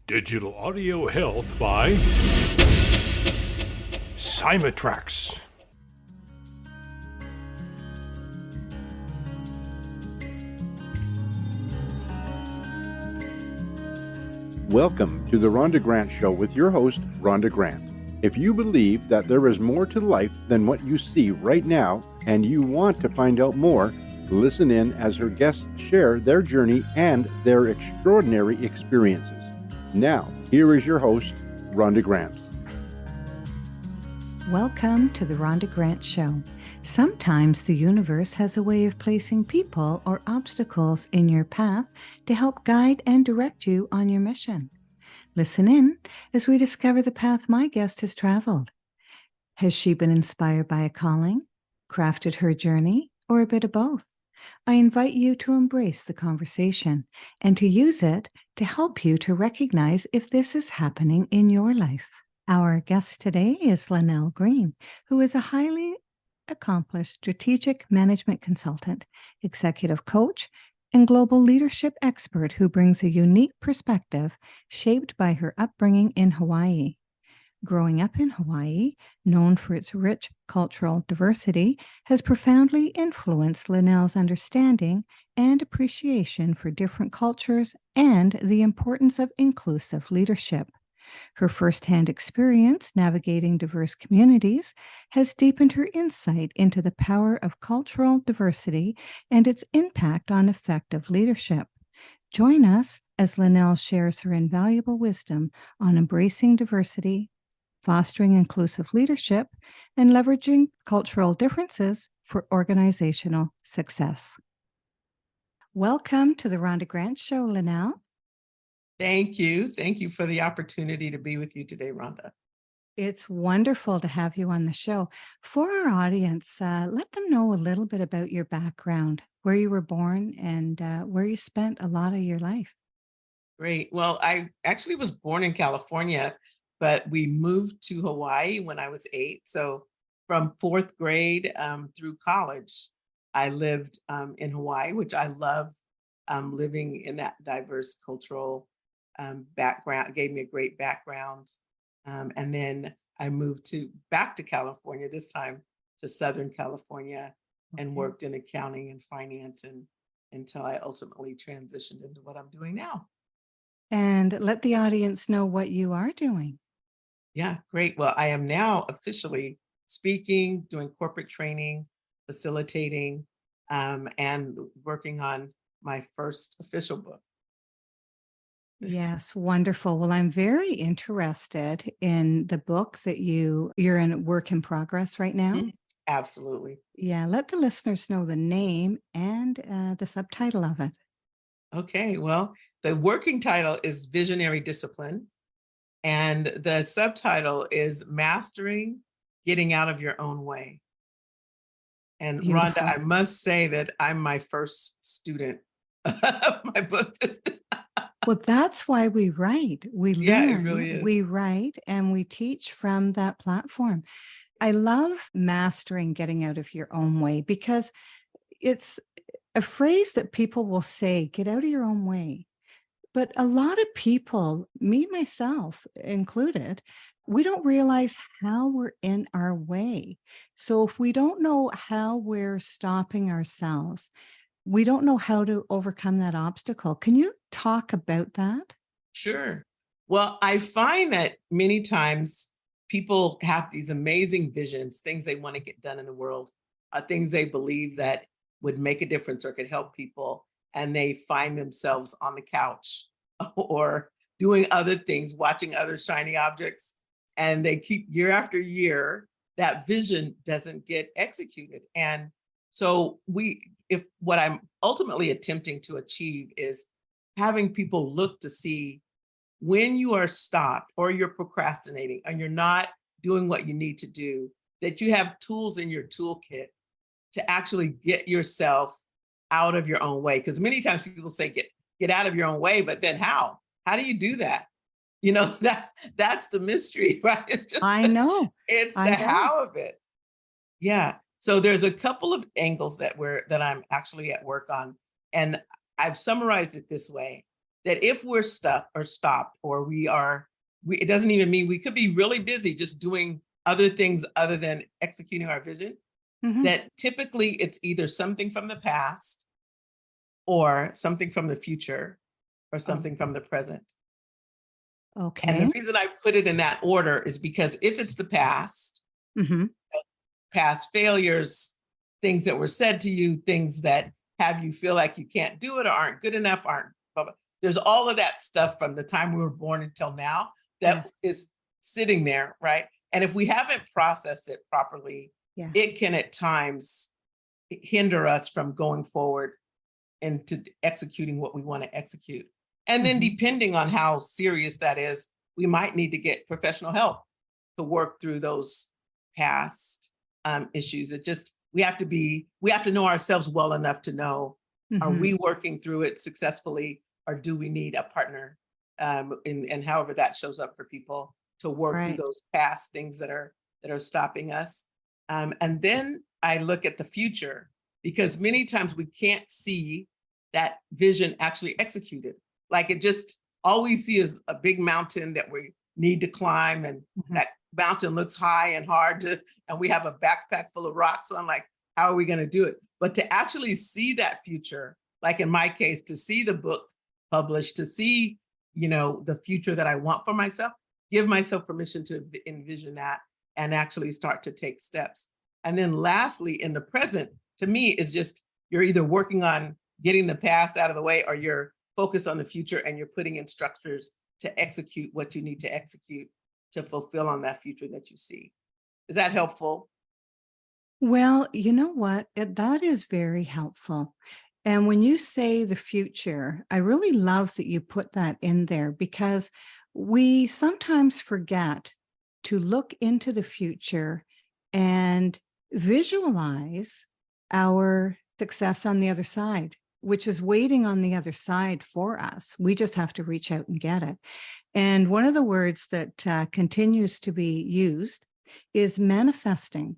Digital Audio Health by Cymatrax. Welcome to the Rhonda Grant Show with your host, Rhonda Grant. If you believe that there is more to life than what you see right now and you want to find out more, listen in as her guests share their journey and their extraordinary experiences. Now, here is your host, Rhonda Grant. Welcome to the Rhonda Grant Show. Sometimes the universe has a way of placing people or obstacles in your path to help guide and direct you on your mission. Listen in as we discover the path my guest has traveled. Has she been inspired by a calling, crafted her journey, or a bit of both? I invite you to embrace the conversation and to use it to help you to recognize if this is happening in your life. Our guest today is Lynell Green, who is a highly accomplished strategic management consultant, executive coach, and global leadership expert who brings a unique perspective shaped by her upbringing in Hawaii. Growing up in Hawaii, known for its rich cultural diversity, has profoundly influenced Lynell's understanding and appreciation for different cultures and the importance of inclusive leadership. Her firsthand experience navigating diverse communities has deepened her insight into the power of cultural diversity and its impact on effective leadership. Join us as Lynell shares her invaluable wisdom on embracing diversity, fostering inclusive leadership, and leveraging cultural differences for organizational success. Welcome to the Rhonda Grant Show, Lynell. Thank you. Thank you for the opportunity to be with you today, Rhonda. It's wonderful to have you on the show. For our audience, let them know a little bit about your background, where you were born, and where you spent a lot of your life. Great. Well, I actually was born in California, but we moved to Hawaii when I was 8. So from 4th grade through college, I lived in Hawaii, which I love. Living in that diverse cultural background gave me a great background. And then I moved back to California, this time to Southern California, and worked in accounting and finance until I ultimately transitioned into what I'm doing now. And let the audience know what you are doing. Yeah, great. Well, I am now officially speaking, doing corporate training, facilitating, and working on my first official book. Yes, wonderful. Well, I'm very interested in the book that you're in work in progress right now. Mhm. Absolutely. Yeah, let the listeners know the name and the subtitle of it. Okay, well, the working title is Visionary Discipline, and the subtitle is Mastering Getting Out of Your Own Way. And Beautiful. Rhonda, I must say that I'm my first student of my book. Well, that's why we write. We Yeah, it learn, really is. we write, and we teach from that platform. I love mastering getting out of your own way because it's a phrase that people will say, get out of your own way. But a lot of people, me, myself included, we don't realize how we're in our way. So if we don't know how we're stopping ourselves, we don't know how to overcome that obstacle. Can you talk about that? Sure. Well, I find that many times people have these amazing visions, things they want to get done in the world, things they believe that would make a difference or could help people, and they find themselves on the couch or doing other things, watching other shiny objects, and they keep year after year, that vision doesn't get executed. And so if what I'm ultimately attempting to achieve is having people look to see when you are stopped or you're procrastinating and you're not doing what you need to do, that you have tools in your toolkit to actually get yourself out of your own way. Because many times people say, get out of your own way, but then how? How do you do that? You know, that's the mystery, right? It's just, I know. it's I the know. how of it. Yeah. So there's a couple of angles that I'm actually at work on. And I've summarized it this way, that if we're stuck or stopped, or it doesn't even mean we could be really busy just doing other things other than executing our vision, Mhm. that typically it's either something from the past or something from the future or Oh, something from the present. And the okay. reason I put it in that order is because if it's the past, Mhm. past failures, things that were said to you, things that have you feel like you can't do it or aren't good enough, aren't blah, blah. There's all of that stuff from the time we were born until now that Yes. is sitting there, right? And if we haven't processed it properly, Yeah. it can at times hinder us from going forward into executing what we want to execute. And then Mhm. depending on how serious that is, we might need to get professional help to work through those past issues. It just we have to know ourselves well enough to know, are Mhm. we working through it successfully, or do we need a partner? And however that shows up for people to work through Right. those past things that are stopping us. And then I look at the future, because many times we can't see that vision actually executed. Like it just all we see is a big mountain that we need to climb, and Mhm. that mountain looks high and hard to, and we have a backpack full of rocks. I'm like, how are we going to do it? But to actually see that future, like in my case, to see the book published, to see, the future that I want for myself, give myself permission to envision that and actually start to take steps. And then lastly, in the present, to me, is just you're either working on getting the past out of the way, or you're focused on the future and you're putting in structures to execute what you need to execute to fulfill on that future that you see. Is that helpful? Well, you know what? That is very helpful. And when you say the future, I really love that you put that in there, because we sometimes forget to look into the future and visualize our success on the other side, which is waiting on the other side for us. We just have to reach out and get it. And one of the words that continues to be used is manifesting.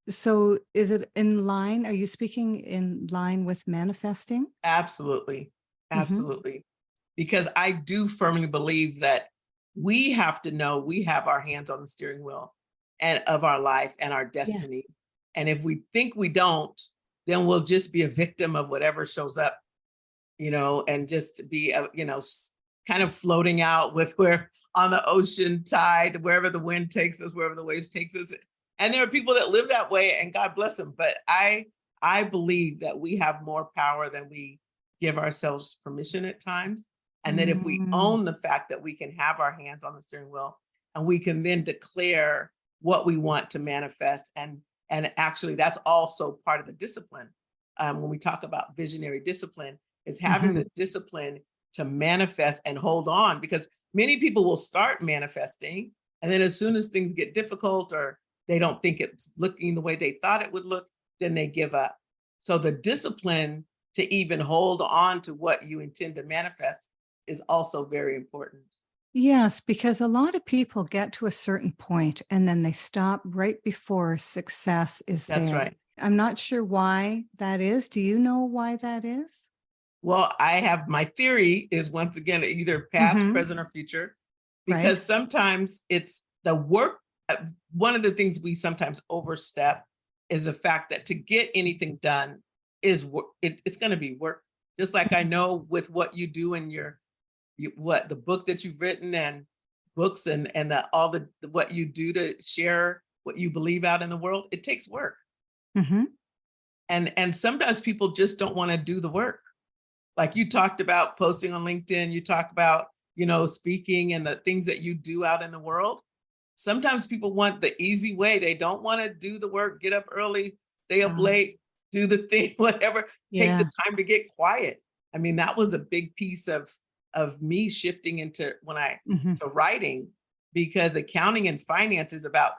So is it in line? Are you speaking in line with manifesting? Absolutely. Mhm. Absolutely. Because I do firmly believe that we have to know we have our hands on the steering wheel and of our life and our Yeah. destiny. And if we think we don't, then we'll just be a victim of whatever shows up, and just be, kind of floating out with where on the ocean tide, wherever the wind takes us, wherever the waves takes us. And there are people that live that way, and God bless them. But I believe that we have more power than we give ourselves permission at times. And that if we Mm. own the fact that we can have our hands on the steering wheel, and we can then declare what we want to manifest, and actually that's also part of the discipline. When we talk about visionary discipline, is having Mhm. the discipline to manifest and hold on, because many people will start manifesting, and then as soon as things get difficult, or they don't think it's looking the way they thought it would look, then they give up. So the discipline to even hold on to what you intend to manifest is also very important. Yes, because a lot of people get to a certain point and then they stop right before success is That's there. right. I'm not sure why that is. Do you know why that is? Well, I have my theory is, once again, either past, Mhm. present, or future, Right. because sometimes it's the work. One of the things we sometimes overstep is the fact that to get anything done is work. It's going to be work. Just like I know with what you do in what the book that you've written, and books, and all the what you do to share what you believe out in the world, it takes work. Mhm. And sometimes people just don't want to do the work. Like you talked about posting on LinkedIn, you talk about, speaking and the things that you do out in the world. Sometimes people want the easy way. They don't want to do the work, get up early, stay up Ah, late, do the thing, whatever, take the yeah. time to get quiet. I mean, that was a big piece of me shifting into Mhm. to writing, because accounting and finance is about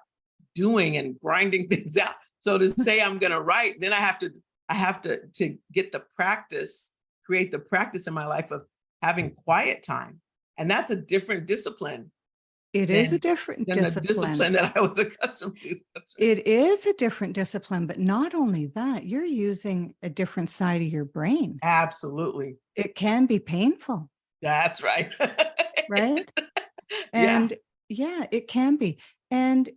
doing and grinding things out. So to say I'm going to write, then I have to get the practice, create the practice in my life of having quiet time. And that's a different discipline It is a than different the discipline. discipline that I was accustomed to. That's right. It is a different discipline, but not only that, you're using a different side of your brain. Absolutely. It can be painful. That's right. right? Yeah, And yeah, it can be. And,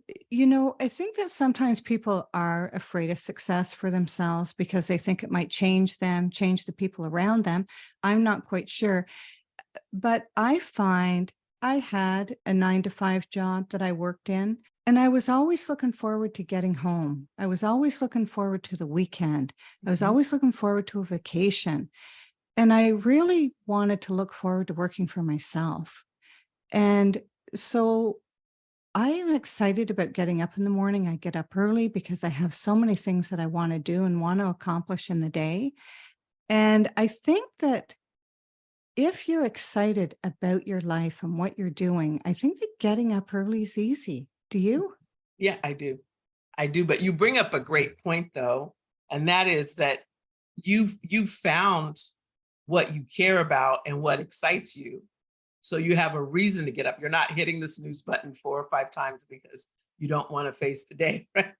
I think that sometimes people are afraid of success for themselves because they think it might change them, change the people around them. I'm not quite sure. But I find I had a 9 to 5 job that I worked in, and I was always looking forward to getting home. I was always looking forward to the weekend. I was mhm, always looking forward to a vacation. And I really wanted to look forward to working for myself. And so I am excited about getting up in the morning. I get up early because I have so many things that I want to do and want to accomplish in the day. And I think that if you're excited about your life and what you're doing, I think that getting up early is easy. Do you? yeah, I do. I do, but you bring up a great point though, and that is that you've found what you care about and what excites you. So you have a reason to get up. You're not hitting the snooze button 4 or 5 times because you don't want to face the day, right?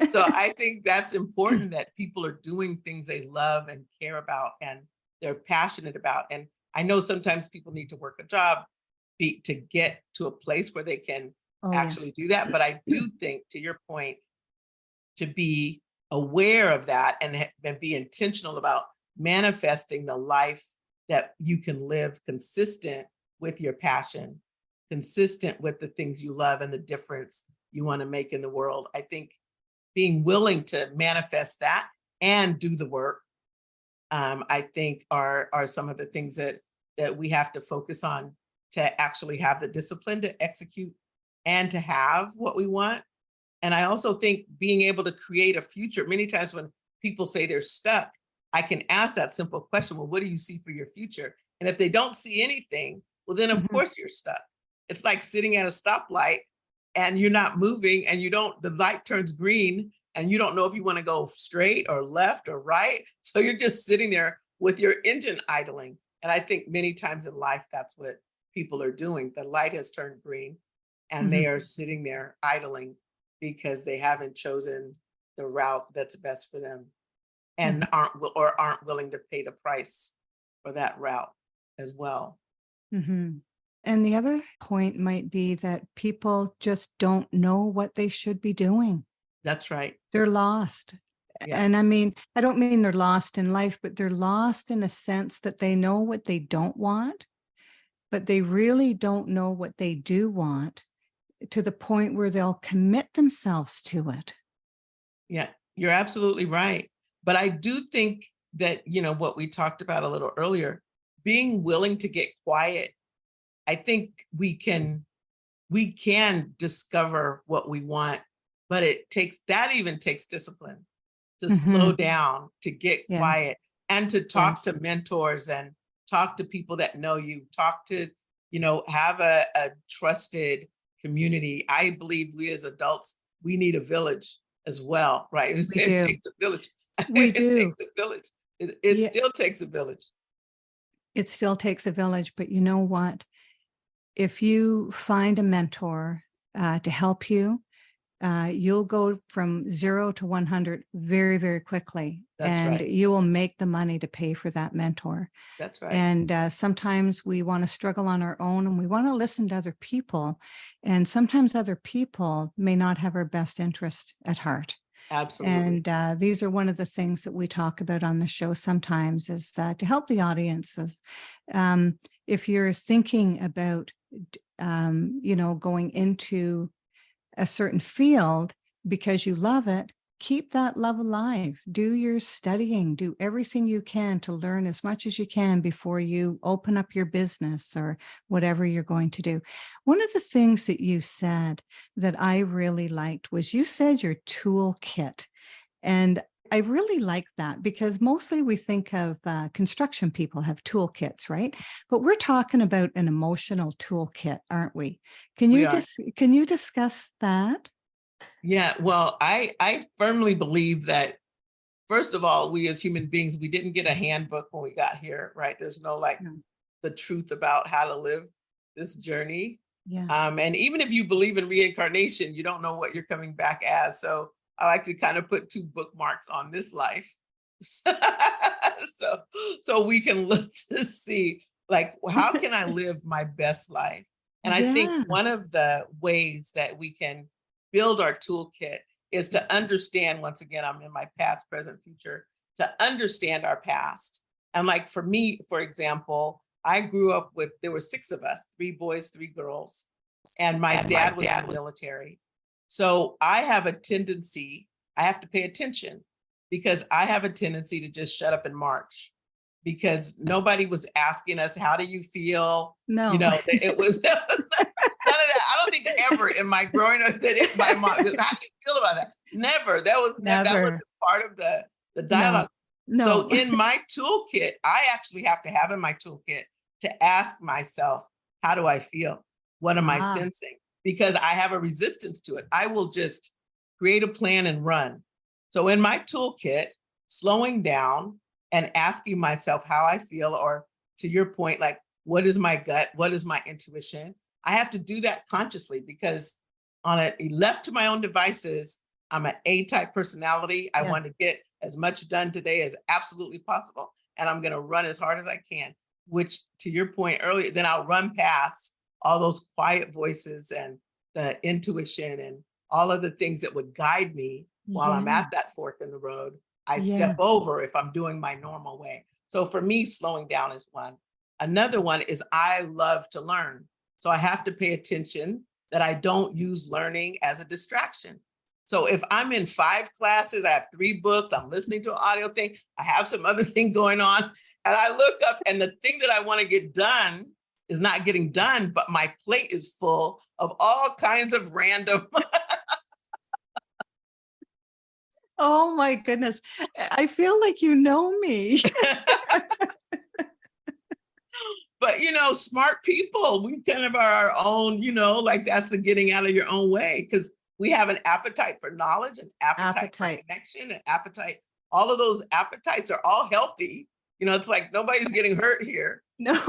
So I think that's important that people are doing things they love and care about and they're passionate about. And I know sometimes people need to work a job to get to a place where they can Oh, actually yes. do that. But I do think, to your point, to be aware of that and, and be intentional about manifesting the life that you can live consistent with your passion, consistent with the things you love and the difference you want to make in the world. I think being willing to manifest that and do the work, I think are some of the things that we have to focus on to actually have the discipline to execute and to have what we want. And I also think being able to create a future, many times when people say they're stuck, I can ask that simple question, well, what do you see for your future? And if they don't see anything, well, then of Mhm. course you're stuck. It's like sitting at a stoplight and you're not moving and the light turns green and you don't know if you want to go straight or left or right. So you're just sitting there with your engine idling. And I think many times in life, that's what people are doing. The light has turned green and they Mhm. are sitting there idling because they haven't chosen the route that's best for them and Mhm. aren't willing to pay the price for that route as well. Mhm. And the other point might be that people just don't know what they should be doing. That's right. They're lost. Yeah. And I mean, I don't mean they're lost in life, but they're lost in a sense that they know what they don't want, but they really don't know what they do want to the point where they'll commit themselves to it. Yeah, you're absolutely right. But I do think that, what we talked about a little earlier, being willing to get quiet, I think we can discover what we want, but that even takes discipline to slow Mhm. down, to get Yes. quiet, and to talk Yes. to mentors and talk to people that know you, talk to, have a trusted community. I believe we as adults, we need a village as well, right? We It do. takes a village. We It do. takes a village. It Yeah, still takes a village. it still takes a village, but you know what? If you find a mentor to help you, you'll go from 0 to 100 very, very quickly, That's and right. you will make the money to pay for that mentor. That's right. And sometimes we want to struggle on our own and we want to listen to other people. And sometimes other people may not have our best interest at heart. Absolutely. And these are one of the things that we talk about on the show sometimes is to help the audiences. Um, if you're thinking about, going into a certain field because you love it, keep that love alive. Do your studying, do everything you can to learn as much as you can before you open up your business or whatever you're going to do. One of the things that you said that I really liked was you said your toolkit. And I really like that because mostly we think of construction people have toolkits, right? But we're talking about an emotional toolkit, aren't we? We are. Can you discuss that? Yeah. Well, I firmly believe that first of all, we as human beings, we didn't get a handbook when we got here, right? There's no like No. the truth about how to live this journey. Yeah. And even if you believe in reincarnation, you don't know what you're coming back as. So I like to kind of put two bookmarks on this life. so so we can look to see Like, how can I live my best life? And I think one Yes. of the ways that we can build our toolkit is to understand, once again, I'm in my past, present, future, to understand our past. And like for me, for example, I grew up with, there were 6 of us, 3 boys, 3 girls, and my dad was in the military. So I have a tendency, I have to pay attention because I have a tendency to just shut up and march because nobody was asking us, how do you feel? You No. know, it was none of that. I don't think ever in my growing up that it's my mom, how do you feel about that? Never. That was Never. part of the No. dialogue. So No. in my toolkit, I actually have to have in my toolkit to ask myself, how do I feel? What am I Ah, sensing? Because I have a resistance to it. I will just create a plan and run. So in my toolkit, slowing down and asking myself how I feel, or to your point, like, what is my gut? What is my intuition? I have to do that consciously because on a left to my own devices, I'm an A-type personality. I want yes. to get as much done today as absolutely possible. And I'm going to run as hard as I can, which to your point earlier, then I'll run past all those quiet voices and the intuition and all of the things that would guide me while I'm at Yes. that fork in the road. I step Yes. over if I'm doing my normal way. So for me, slowing down is one. Another one is I love to learn. So I have to pay attention that I don't use learning as a distraction. So if I'm in 5 classes, I have 3 books, I'm listening to an audio thing, I have some other thing going on, and I look up and the thing that I want to get done is not getting done, but my plate is full of all kinds of random. Oh my goodness. I feel like you know me. But smart people, we kind of are our own, like that's the getting out of your own way because we have an appetite for knowledge, an appetite for Appetite. connection, an appetite. All of those appetites are all healthy. It's like nobody's getting hurt here. No.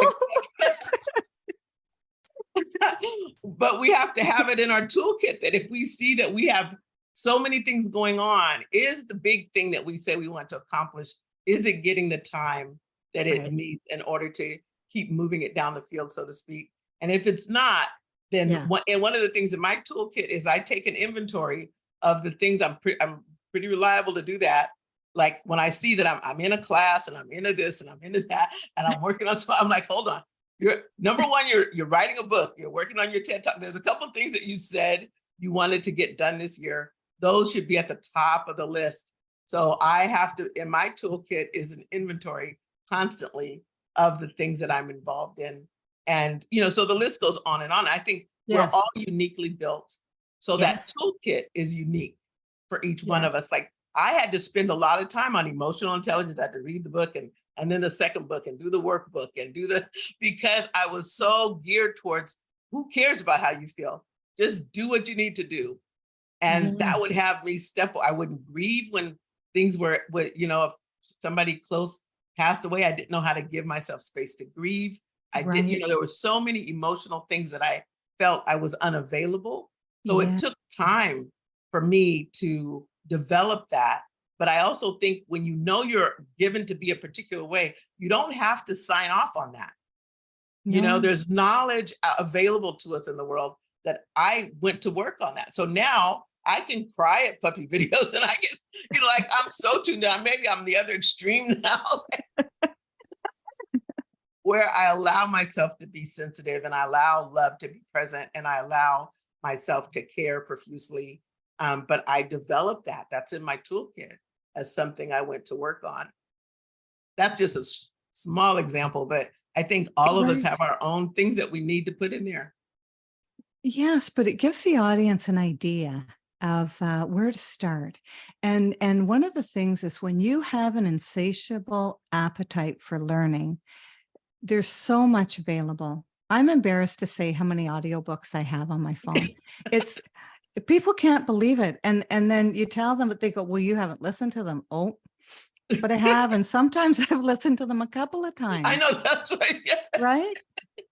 But we have to have it in our toolkit that if we see that we have so many things going on, is the big thing that we say we want to accomplish, is it getting the time that it Right. needs in order to keep moving it down the field, so to speak? And if it's not, then Yeah. one of the things in my toolkit is I take an inventory of the things I'm pretty reliable to do that. Like when I see that I'm in a class and I'm into this and I'm into that and I'm working on, so I'm like, hold on. You're number one, you're writing a book, you're working on your TED Talk. There's a couple of things that you said you wanted to get done this year. Those should be at the top of the list. So I have to, in my toolkit is an inventory constantly of the things that I'm involved in. And, so the list goes on and on. I think we're Yes. all uniquely built. So that Yes. toolkit is unique for each one Yeah. of us. Like I had to spend a lot of time on emotional intelligence. I had to read the book and then the second book and do the workbook and because I was so geared towards who cares about how you feel? Just do what you need to do. And that would Yes. have me I wouldn't grieve when things if somebody close passed away, I didn't know how to give myself space to grieve. I did, Right. there were so many emotional things that I felt I was unavailable. So it Yeah. took time for me to develop that. But I also think when you're given to be a particular way, you don't have to sign off on that. No. There's knowledge available to us in the world that I went to work on that. So now I can cry at puppy videos and I can, like I'm so tuned down. Maybe I'm the other extreme now where I allow myself to be sensitive and I allow love to be present and I allow myself to care profusely. But I developed that. That's in my toolkit as something I went to work on. That's just a small example, but I think all of us Right. have our own things that we need to put in there. Yes, but it gives the audience an idea of where to start. And one of the things is when you have an insatiable appetite for learning, there's so much available. I'm embarrassed to say how many audiobooks I have on my phone. It's people can't believe it. And then you tell them, but they go, well, you haven't listened to them. Oh, but I have. And sometimes I've listened to them a couple of I times, know that's right. Yeah, right?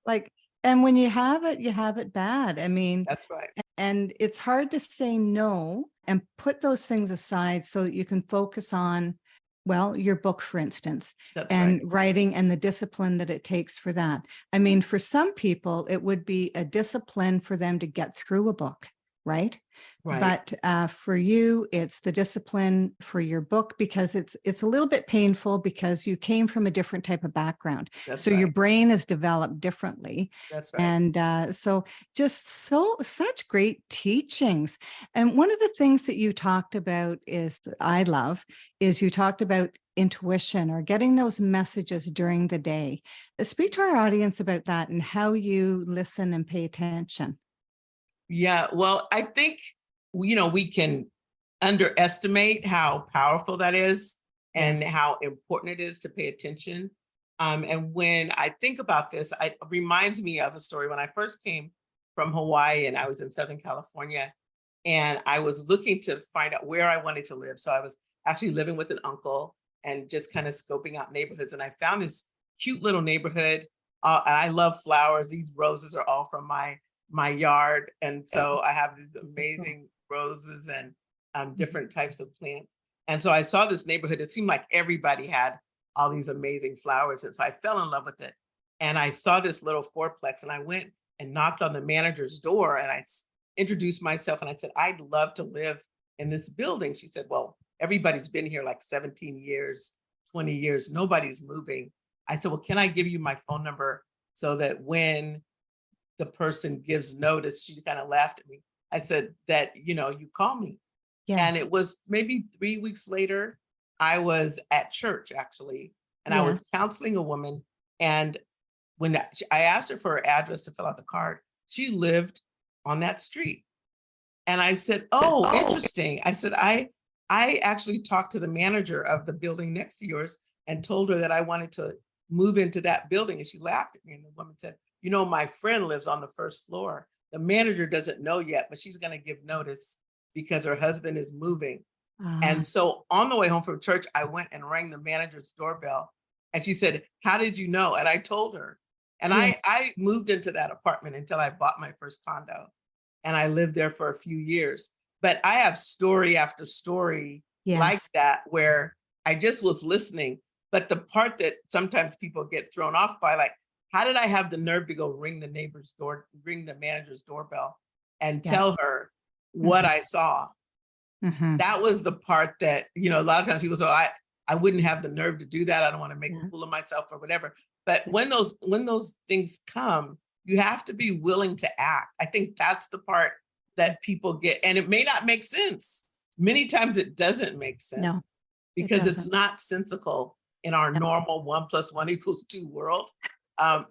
Like, and when you have it bad. I mean, that's right. and it's hard to say no and put those things aside so that you can focus on Well, your book, for instance, That's and right. writing and the discipline that it takes for that. I mean, for some people, it would be a discipline for them to get through a book, right? Right. But for you, it's the discipline for your book because it's a little bit painful because you came from a different type of background. That's So your right. brain is developed differently. That's right. And so just such great teachings. And one of the things that you talked about is I love is you talked about intuition or getting those messages during the day. Speak to our audience about that and how you listen and pay attention. Yeah. Well, I think, we can underestimate how powerful that is and Yes. how important it is to pay attention. And when I think about this, it reminds me of a story when I first came from Hawaii and I was in Southern California and I was looking to find out where I wanted to live. So I was actually living with an uncle and just kind of scoping out neighborhoods. And I found this cute little neighborhood. And I love flowers. These roses are all from my yard, and so I have these amazing roses and different types of plants. And so I saw this neighborhood. It seemed like everybody had all these amazing flowers, and so I fell in love with it. And I saw this little fourplex, and I went and knocked on the manager's door, and introduced myself, and I said, "I'd love to live in this building." She said, "Well, everybody's been here like 17 years, 20 years. Nobody's moving." I said, "Well, can I give you my phone number so that when the person gives notice," she kind of laughed at me. I said that, you call me. And Yes. it was maybe 3 weeks later, I was at church actually, and I was Yes. counseling a woman. And when I asked her for her address to fill out the card, she lived on that street. And I said, "Oh, interesting." I said, I actually talked to the manager of the building next to yours and told her that I wanted to move into that building. And she laughed at me. And the woman said, "My friend lives on the first floor. The manager doesn't know yet, but she's going to give notice because her husband is moving." Ah, And so on the way home from church, I went and rang the manager's doorbell. And she said, "How did you know?" And I told her. And yeah. I moved into that apartment until I bought my first condo. And I lived there for a few years. But I have story after story like Yes. that where I just was listening. But the part that sometimes people get thrown off by, like, how did I have the nerve to go ring the manager's doorbell and tell Yes. her what Mhm, I saw? mhm. That was the part that, a lot of times people say, I wouldn't have the nerve to do that. I don't want to make a Yeah. fool of myself or whatever. But Yeah. when those things come, you have to be willing to act. I think that's the part that people get, and it may not make sense. Many times it doesn't make No, sense it because it's doesn't. not sensical in our No. normal 1 + 1 = 2 world.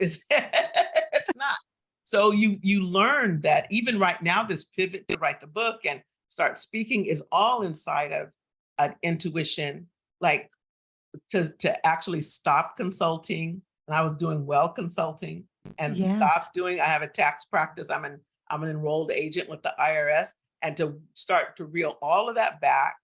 It's it's not. So you learn that even right now, this pivot to write the book and start speaking is all inside of an intuition, like to actually stop consulting. And I was doing well consulting and Yes. stop doing. I have a tax practice. I'm an enrolled agent with the IRS, and to start to reel all of that back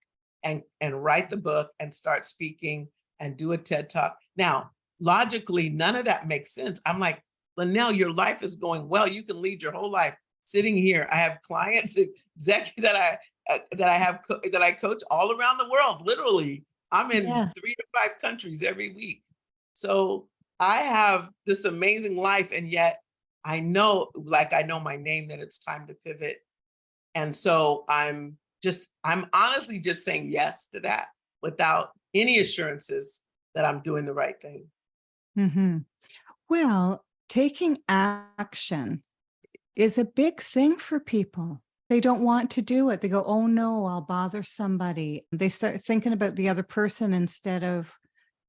and write the book and start speaking and do a TED talk. Now, logically, none of that makes sense. I'm like, Lynell, your life is going well. You can lead your whole life sitting here. I have clients, executives that I coach all around the world. Literally, I'm in Yeah. 3 to 5 countries every week. So I have this amazing life, and yet I know, like I know my name, that it's time to pivot. And so I'm honestly just saying yes to that without any assurances that I'm doing the right thing. Mhm. Well, taking action is a big thing for people. They don't want to do it. They go, "Oh no, I'll bother somebody." They start thinking about the other person instead of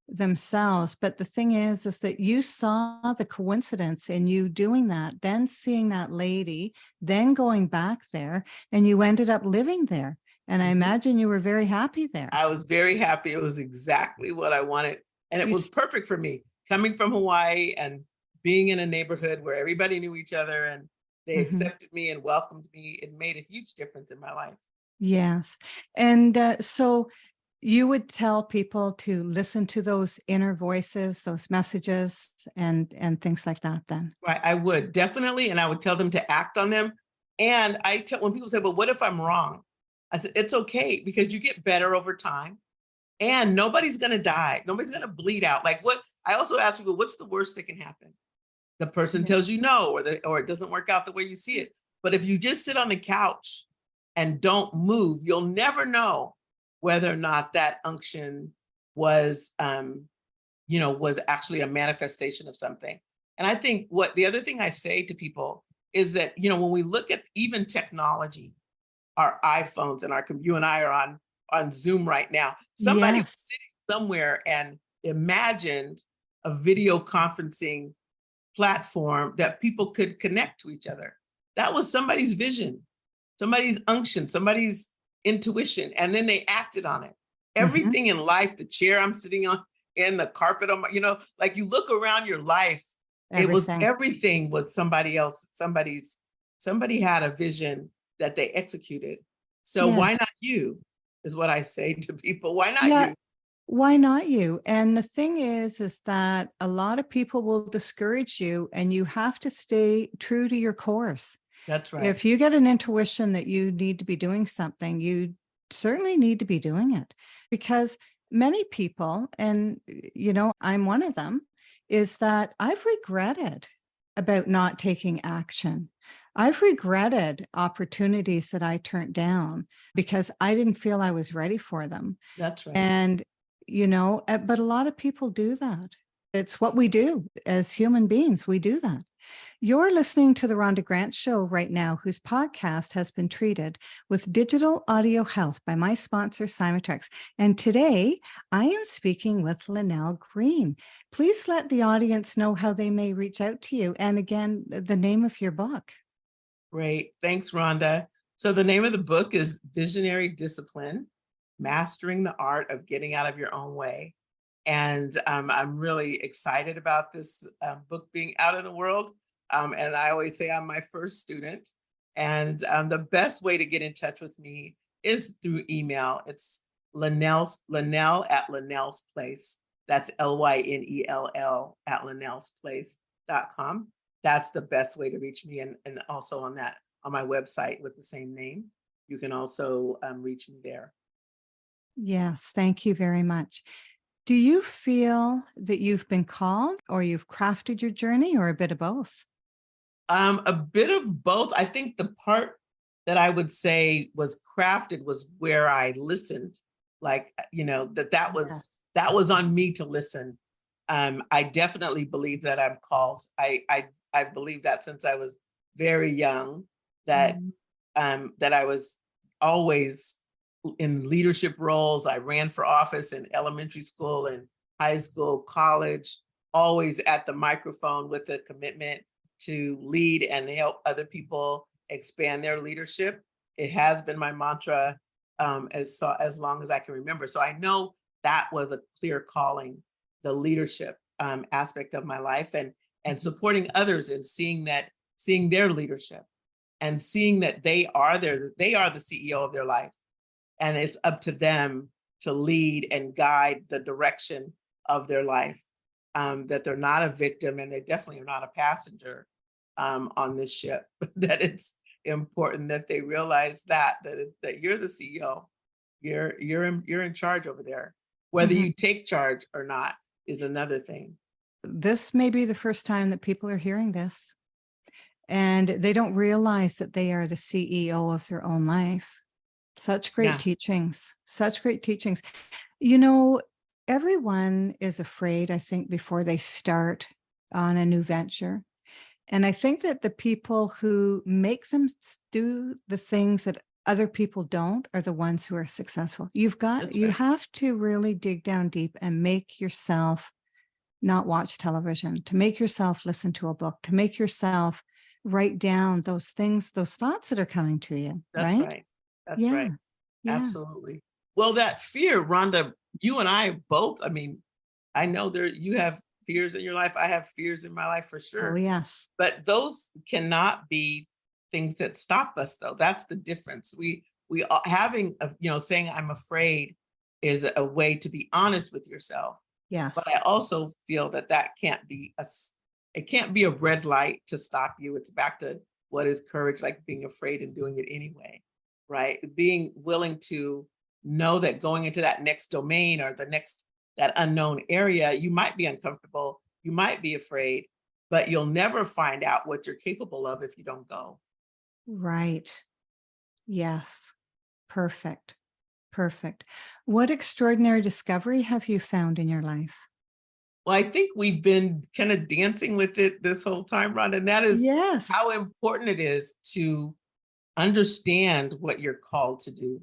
themselves. But the thing is that you saw the coincidence in you doing that, then seeing that lady, then going back there, and you ended up living there. And I Mhm. imagine you were very happy there. I was very happy. It was exactly what I wanted. And it You, was perfect for me coming from Hawaii and being in a neighborhood where everybody knew each other and they Mhm. accepted me and welcomed me. It made a huge difference in my life. Yes. And so you would tell people to listen to those inner voices, those messages, and things like that then. Right. I would definitely. And I would tell them to act on them. And I tell when people say, "Well, what if I'm wrong?" I said, "It's okay because you get better over time." And nobody's going to die. Nobody's going to bleed out. Like what I also ask people, what's the worst that can happen? The person Yeah. tells you no, or it doesn't work out the way you see it. But if you just sit on the couch and don't move, you'll never know whether or not that unction was, was actually a manifestation of something. And I think what the other thing I say to people is that, when we look at even technology, our iPhones and you and I are on Zoom right now. Somebody was Yes. sitting somewhere and imagined a video conferencing platform that people could connect to each other. That was somebody's vision, somebody's unction, somebody's intuition, and then they acted on it. Mhm. Everything in life, the chair I'm sitting on, and the carpet on my, like you look around your life, Everything. everything was somebody else, somebody had a vision that they executed. So why Yes. not you? Is what I say to people. Why not Yeah. you? Why not you? And the thing is that a lot of people will discourage you, and you have to stay true to your course. That's right. If you get an intuition that you need to be doing something, you certainly need to be doing it, because many people, and I'm one of them, is that I've regretted about not taking action. I've regretted opportunities that I turned down because I didn't feel I was ready for them. That's right. And, but a lot of people do that. It's what we do as human beings. We do that. You're listening to the Rhonda Grant Show right now, whose podcast has been treated with digital audio health by my sponsor, Symatrex. And today I am speaking with Lynell Green. Please let the audience know how they may reach out to you. And again, the name of your book. Great. Thanks, Rhonda. So the name of the book is Visionary Discipline, Mastering the Art of Getting Out of Your Own Way. And I'm really excited about this book being out in the world. And I always say I'm my first student. And the best way to get in touch with me is through email. It's Lynell at Lynell's Place. That's Lynell at Lynell'sPlace.com. That's the best way to reach me. And also on my website with the same name, you can also reach me there. Yes, thank you very much. Do you feel that you've been called, or you've crafted your journey, or a bit of both? A bit of both. I think the part that I would say was crafted was where I listened, like, that Yes. was on me to listen. I definitely believe that I'm called. I've believed that since I was very young, that Mhm. that I was always in leadership roles. I ran for office in elementary school and high school, college, always at the microphone with a commitment to lead and help other people expand their leadership. It has been my mantra as long as I can remember. So I know that was a clear calling, the leadership aspect of my life, and supporting others and seeing their leadership and seeing that they are the CEO of their life. And it's up to them to lead and guide the direction of their life. That they're not a victim, and they definitely are not a passenger on this ship. That it's important that they realize that you're the CEO, you're in charge over there. Whether Mhm. you take charge or not is another thing. This may be the first time that people are hearing this, and they don't realize that they are the CEO of their own life. Such great Yeah, teachings, such great teachings. You know, everyone is afraid, I think, before they start on a new venture. And I think that the people who make them do the things that other people don't are the ones who are successful. that's You right. have to really dig down deep and make yourself not watch television, to make yourself listen to a book, to make yourself write down those things, those thoughts that are coming to you, That's right? right. That's Yeah. right. Yeah. Absolutely. Well, that fear, Rhonda, you and I both, I mean, I know you have fears in your life. I have fears in my life for Oh, sure. yes. But those cannot be things that stop us, though. That's the difference. Having saying I'm afraid is a way to be honest with yourself. But Yes. I also feel that can't be it can't be a red light to stop you. It's back to what is courage, like being afraid and doing it anyway, right? Being willing to know that going into that next domain or that unknown area, you might be uncomfortable, you might be afraid, but you'll never find out what you're capable of if you don't go. Right. Yes. Perfect. Perfect. What extraordinary discovery have you found in your life? Well, I think we've been kind of dancing with it this whole time, Ron, and that is Yes. how important it is to understand what you're called to do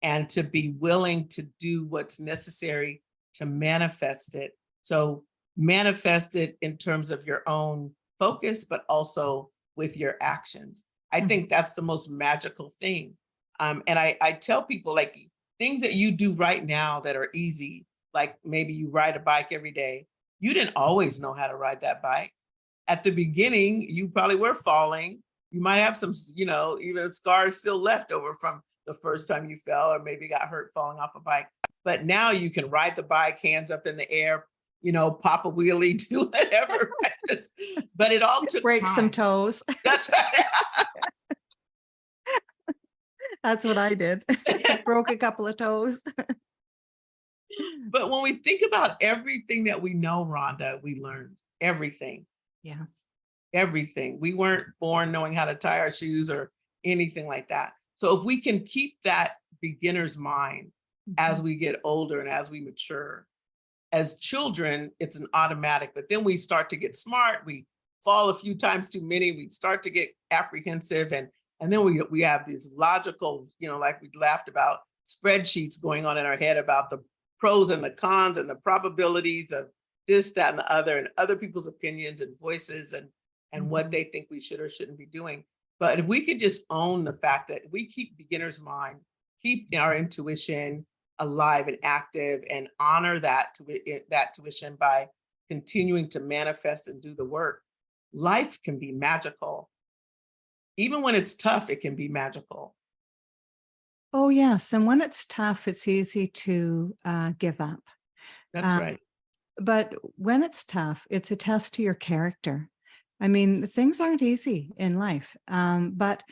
and to be willing to do what's necessary to manifest it. So manifest it in terms of your own focus, but also with your actions. I Mhm. think that's the most magical thing. And I tell people like things that you do right now that are easy, like maybe you ride a bike every day. You didn't always know how to ride that bike. At the beginning, you probably were falling. You might have some, even scars still left over from the first time you fell or maybe got hurt falling off a bike. But now you can ride the bike, hands up in the air, pop a wheelie, do whatever. But it all took Break some time. toes. That's right. That's what I did. Broke a couple of toes. But when we think about everything that we know, Rhonda, we learned everything. Yeah. Everything. We weren't born knowing how to tie our shoes or anything like that. So if we can keep that beginner's mind as Mhm. we get older and as we mature, as children, it's an automatic, but then we start to get smart. We fall a few times too many. We start to get apprehensive and then we have these logical, like we laughed about spreadsheets going on in our head about the pros and the cons and the probabilities of this, that, and the other, and other people's opinions and voices and what Mhm. they think we should or shouldn't be doing. But if we could just own the fact that we keep beginner's mind, keep our intuition alive and active, and honor that tuition by continuing to manifest and do the work, life can be magical. Even when it's tough, it can be magical. Oh, yes. And when it's tough, it's easy to give up. That's Um, right. but when it's tough, it's a test to your character. I mean, things aren't easy in life. But,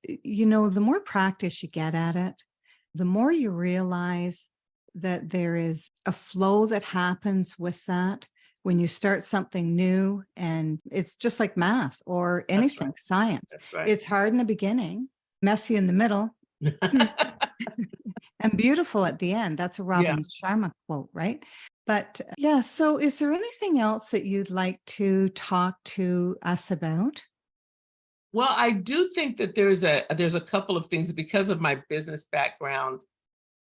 the more practice you get at it, the more you realize that there is a flow that happens with that when you start something new. And it's just like math or That's anything, right. science. That's right. It's hard in the beginning, messy in the middle, and beautiful at the end. That's a Yeah. Robin Sharma quote, right? But yeah, so is there anything else that you'd like to talk to us about? Well, I do think that there's a couple of things because of my business background.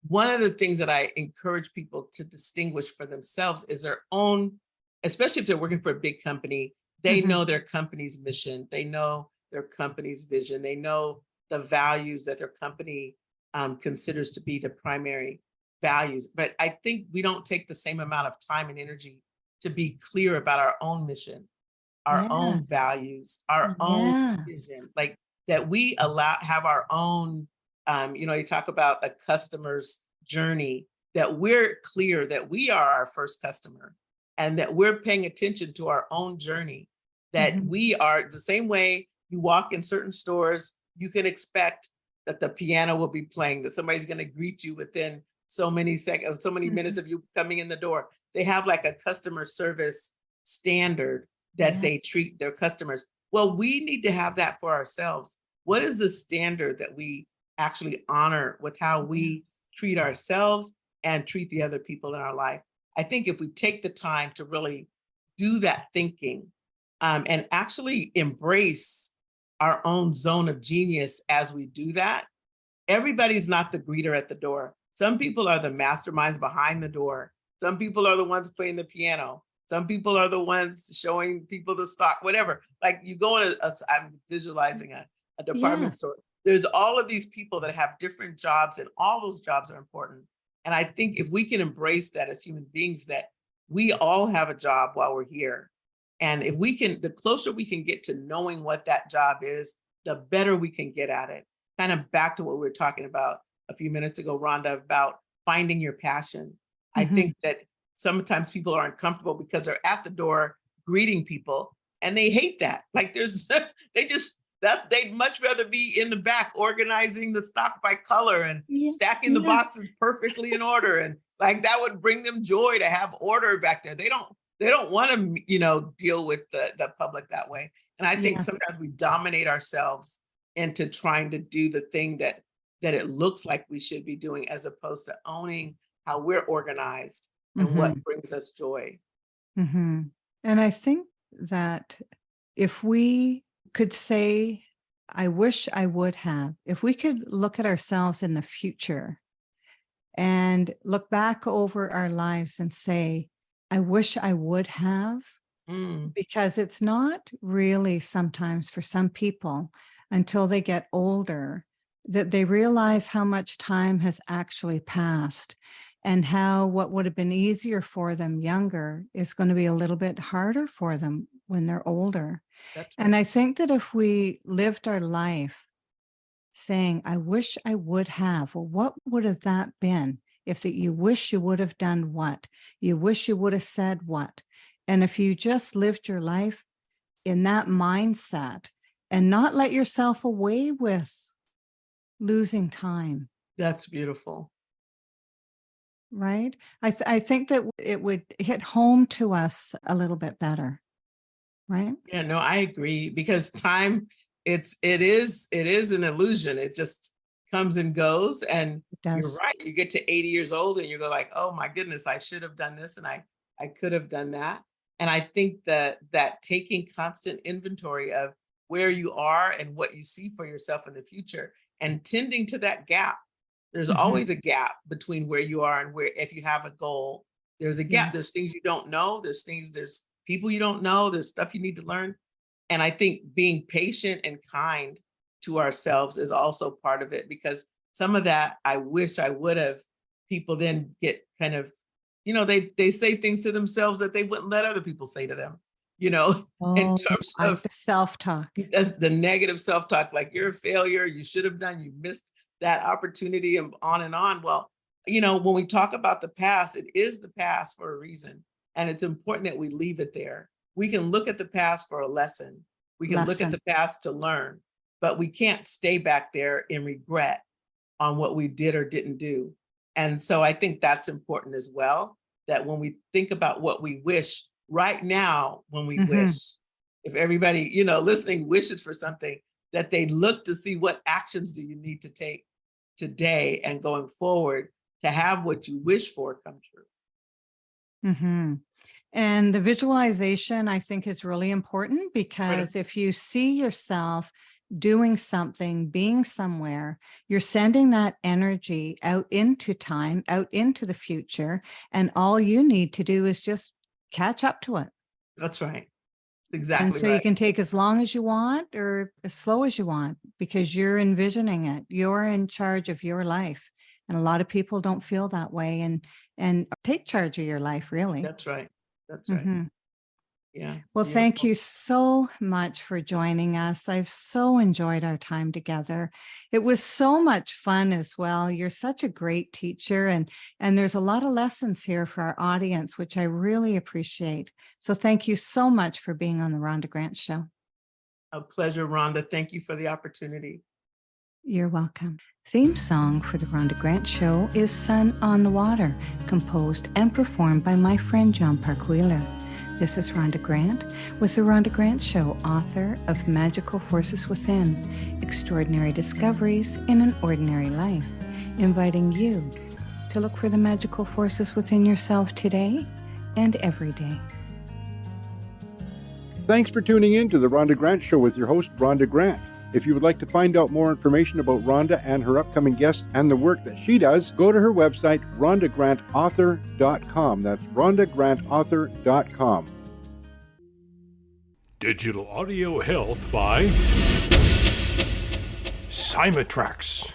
One of the things that I encourage people to distinguish for themselves is their own, especially if they're working for a big company, they Mhm. know their company's mission, they know their company's vision, they know the values that their company considers to be the primary values. But I think we don't take the same amount of time and energy to be clear about our own mission, our own Yes. values, our own Yes. vision, like that we have our own, you talk about a customer's journey, that we're clear that we are our first customer and that we're paying attention to our own journey, that Mhm. we are the same way you walk in certain stores, you can expect that the piano will be playing, that somebody's going to greet you within so many seconds, so many minutes Mhm. of you coming in the door. They have like a customer service standard that they Yes. treat their customers. Well, we need to have that for ourselves. What is the standard that we actually honor with how we Yes. treat ourselves and treat the other people in our life? I think if we take the time to really do that thinking, and actually embrace our own zone of genius as we do that, everybody's not the greeter at the door. Some people are the masterminds behind the door. Some people are the ones playing the piano. Some people are the ones showing people the stock, whatever. Like you go in I'm visualizing a department Yes. store. There's all of these people that have different jobs, and all those jobs are important. And I think if we can embrace that as human beings, that we all have a job while we're here. And if we can, the closer we can get to knowing what that job is, the better we can get at it. Kind of back to what we were talking about a few minutes ago, Rhonda, about finding your passion. I Mhm. think that sometimes people are uncomfortable because they're at the door greeting people and they hate that. Like there's, they just That they'd much rather be in the back organizing the stock by color and Yeah, stacking the yeah, boxes perfectly in order. And like that would bring them joy to have order back there. They don't want to, deal with the public that way. And I think yes. sometimes we dominate ourselves into trying to do the thing that it looks like we should be doing, as opposed to owning how we're organized and what Hmm. brings us joy. Hmm. And I think that if we could say, I wish I would have, if we could look at ourselves in the future and look back over our lives and say, I wish I would have, Mm, because it's not really sometimes for some people until they get older that they realize how much time has actually passed and how what would have been easier for them younger is going to be a little bit harder for them when they're older. that's And right. I think that if we lived our life saying, I wish I would have, well, what would have that been? If that you wish you would have done what? You wish you would have said what? And if you just lived your life in that mindset and not let yourself away with losing time, That's beautiful. right? I think that it would hit home to us a little bit better, right? Yeah, no, I agree, because time, it is an illusion. It just comes and goes. And It you're does. right. You get to 80 years old and you go like, oh my goodness, I should have done this and I could have done that. And I think that taking constant inventory of where you are and what you see for yourself in the future and tending to that gap. There's Mhm. always a gap between where you are and where, if you have a goal, there's a gap. There's Yes. things you don't know. There's people you don't know. There's stuff you need to learn. And I think being patient and kind to ourselves is also part of it, because some of that I wish I would have, people then get kind of, they say things to themselves that they wouldn't let other people say to them, in Oh, terms like of the self-talk. that's the negative self-talk, like you're a failure, you should have done, you missed that opportunity, and on and on. Well, when we talk about the past, it is the past for a reason. And it's important that we leave it there. We can look at the past for a lesson. We can look at Lesson. the past to learn, but we can't stay back there in regret on what we did or didn't do. And so I think that's important as well, that when we think about what we wish right now, when we Mhm. wish, if everybody, listening wishes for something, that they look to see what actions do you need to take today and going forward to have what you wish for come true. Mhm. And the visualization, I think, is really important because Critical. if you see yourself doing something, being somewhere, you're sending that energy out into time, out into the future. And all you need to do is just catch up to it. That's right. And Exactly so you right. can take as long as you want or as slow as you want because you're envisioning it. You're in charge of your life. And a lot of people don't feel that way and take charge of your life, really. That's right. That's right. Mhm. Yeah. Well, thank Beautiful. you so much for joining us. I've so enjoyed our time together. It was so much fun as well. You're such a great teacher and there's a lot of lessons here for our audience, which I really appreciate. So thank you so much for being on the Rhonda Grant Show. A pleasure, Rhonda. Thank you for the opportunity. You're welcome. Theme song for the Rhonda Grant Show is Sun on the Water, composed and performed by my friend John Park Wheeler. This is Rhonda Grant with the Rhonda Grant Show, author of Magical Forces Within, Extraordinary Discoveries in an Ordinary Life, inviting you to look for the magical forces within yourself today and every day. Thanks for tuning in to the Rhonda Grant Show with your host, Rhonda Grant. If you would like to find out more information about Rhonda and her upcoming guests and the work that she does, go to her website, rhondagrantauthor.com. That's rhondagrantauthor.com. Digital audio health by Cymatrax.